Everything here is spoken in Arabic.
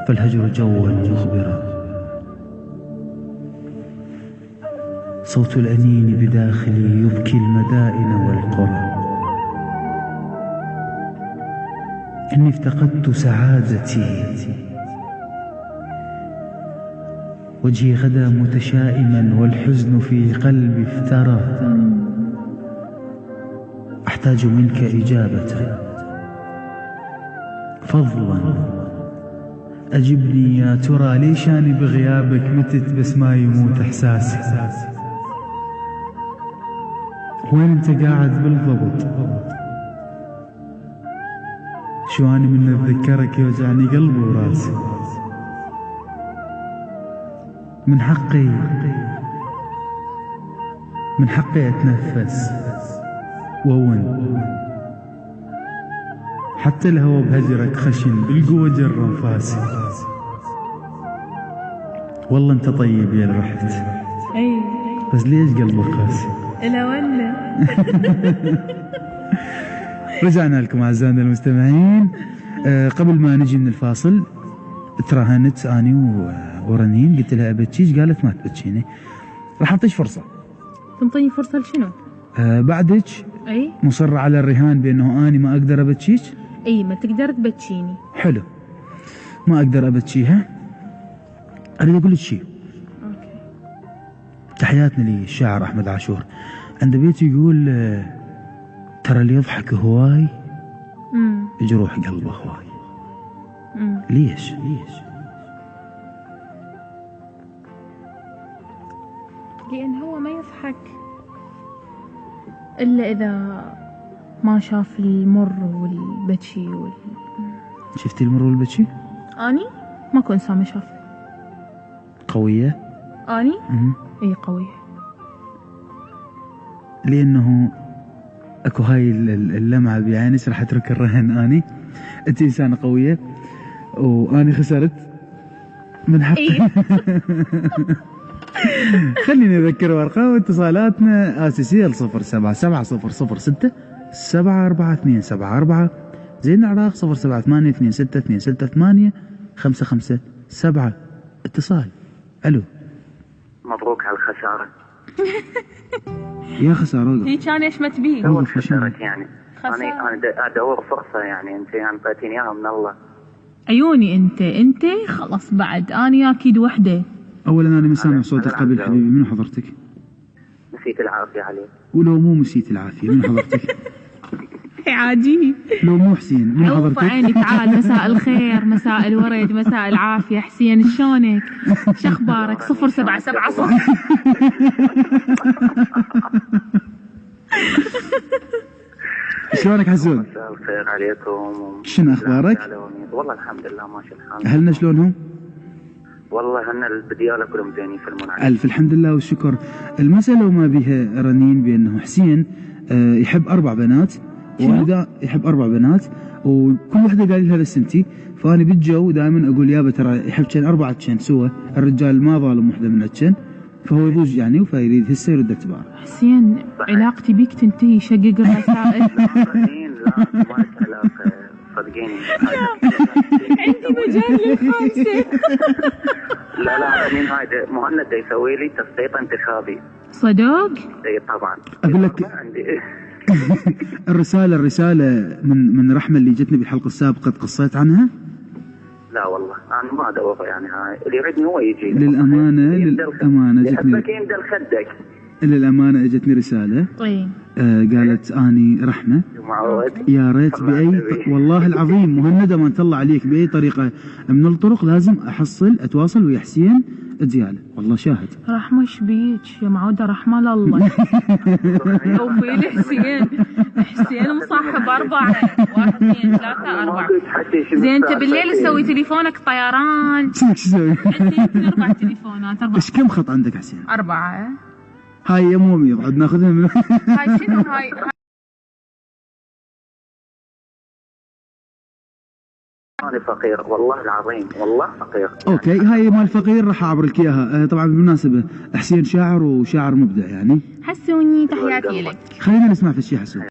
فالهجر جوا مخبرا، صوت الأنين بداخلي يبكي المدائن والقرى. إني افتقدت سعادتي، وجهي غدا متشائما والحزن في قلبي افترى. أحتاج منك إجابة، فضلا أجبني يا ترى، ليش أنا بغيابك متت بس ما يموت إحساسي؟ وين أنت قاعد بالضبط؟ شو أنا من أتذكرك يوجعني قلبي وراسي. من حقي أتنفس وون، حتى الهوى بهجرك خشن بالقوة جر أنفاسي. والله أنت طيب يا اللي رحت، أي بس ليش قلبك قاسي؟ لا ولا. رجعنا لكم أعزائنا المستمعين. قبل ما نجي من الفاصل تراهنت أني ورنين، قلت لها أبتشيش، قالت ما تبتشيني. راح أعطيش فرصة. تنطيني فرصة لشنو؟ بعدك أي مصر على الرهان بأنه أني ما أقدر أبتشيش. أي ما تقدر تبتشيني. حلو، ما أقدر أبتشيها. أريد أقول لك شيء. أوكي. تحياتنا للشاعر أحمد عاشور، عند بيت يقول ترى اللي يضحك هواي جروح قلبه هواي. ليش؟ لأن هو ما يضحك إلا إذا ما شاف المر والبتشي شفتي المر والبتشي؟ أني ماكو إنسان ما شاف. قوية؟ أني؟ إي قوية. لأنه اكو هاي اللمعة بعينك، راح اترك الرهن. اني انت انسانة قوية واني خسرت من حقي. خليني اذكر ارقام اتصالاتنا اساسية 077 006 742 زين العراق 078 26 268 557. اتصال. الو. مبروك على الخسارة. يا خسارة. هي كان ايش ما تبي؟ هو خسرت يعني. انا ادور فرصة يعني، انت يعني بعطيني اياها من الله. عيوني انت خلص بعد انا اكيد وحده. اولا انا مسامع صوتك قبل حبيبي. منو حضرتك؟ مسيت العافية عليك. ولو مو مسيت العافية منو حضرتك؟ عادي. لو مو حسين منو حضرتك؟ عيني تعال. مساء الخير، مساء الورد، مساء العافية. حسين شلونك؟ شخبارك؟ 077 شلونك حسون؟ مساء الخير عليكم. شنو اخبارك؟ والله الحمد لله ماشي الحال. اهلنا شلونهم؟ والله هن البديالة كلهم زينين في المنعم. الف الحمد لله والشكر. المسألة وما بها رنين بانه حسين يحب 4 بنات، وواحدة يحب 4 بنات، وكل وحدة قال لها بس انتي. فاني بالجو دائما اقول يابا ترى يحب 4 سوا، الرجال ما ظالم وحدة من الشن، فهو يضوج يعني، فيريد هسه يرد اعتبار. حسين علاقتي بيك تنتهي، شقق الرسائل. لا ما لك علاقة صدقيني. عندي مجال للخامسة. لا مين هاي مهند يسوي لي تصفيق انتخابي. صدق؟ اي طبعا. اقول لك عندي. الرسالة من رحمة اللي جتني بالحلقة السابقة قصيت عنها؟ لا والله انا ما ادور يعني، هاي اللي يردني هو يجي. للأمانة جتني. يحبك يندل خدك. للأمانة اجتني رسالة. طيب. قالت اني رحمة يا ريت بأي والله العظيم مهندة ما الله عليك، بأي طريقة من الطرق لازم أتواصل ويا حسين دياله. والله شاهد. رحمة شبيك يا معودة، رحمة لله. وفي حسين مصاحب 4 1 2 3 4. زين انت بالليل تسوي تليفونك طيران. شو تسوي؟ عندي يمكن 4 تليفونات. 4. ايش كم خط عندك حسين؟ 4. هاي يا مومي عاد ناخذها من. هاي شنو هاي؟ أنا فقير والله العظيم، والله فقير. اوكي هاي مال فقير راح اعبر لك اياها. طبعا بالمناسبة حسين شاعر وشاعر مبدع يعني. حسوني تحياتي لك. خلينا نسمع في الشيء حسون.